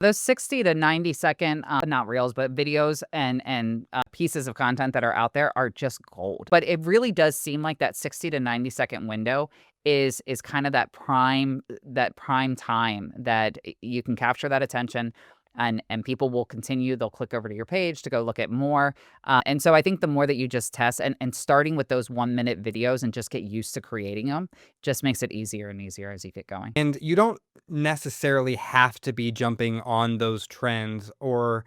Those 60 to 90-second, not reels, but videos and pieces of content that are out there are just gold. But it really does seem like that 60 to 90-second window is kind of that prime time that you can capture that attention and people will continue. They'll click over to your page to go look at more. And so I think the more that you just test and starting with those 1-minute videos and just get used to creating them just makes it easier and easier as you get going. And you don't necessarily have to be jumping on those trends or,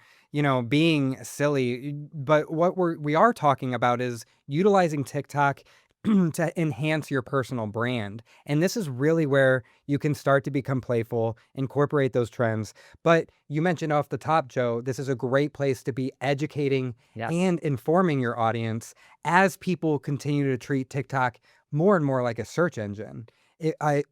being silly. But what we are talking about is utilizing TikTok to enhance your personal brand. And this is really where you can start to become playful, incorporate those trends. But you mentioned off the top, Joe, this is a great place to be educating Yes. and informing your audience as people continue to treat TikTok more and more like a search engine. I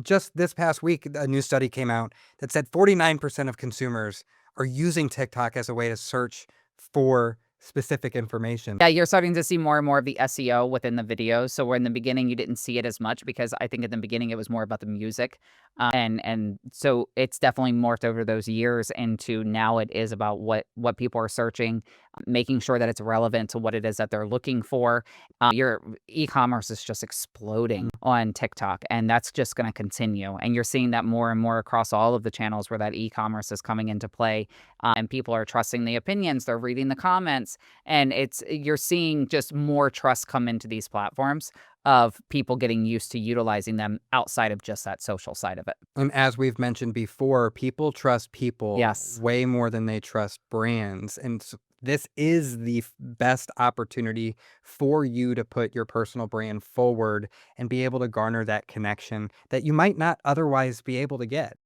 just this past week, a new study came out that said 49% of consumers are using TikTok as a way to search for specific information. Yeah, you're starting to see more and more of the SEO within the videos. So where in the beginning you didn't see it as much because I think in the beginning it was more about the music, and so it's definitely morphed over those years into now it is about what people are searching, making sure that it's relevant to what it is that they're looking for. Your e-commerce is just exploding on TikTok, and that's just going to continue. And you're seeing that more and more across all of the channels where that e-commerce is coming into play, and people are trusting the opinions. They're reading the comments and you're seeing just more trust come into these platforms of people getting used to utilizing them outside of just that social side of it. And as we've mentioned before, people trust people Yes. way more than they trust brands. And this is the best opportunity for you to put your personal brand forward and be able to garner that connection that you might not otherwise be able to get.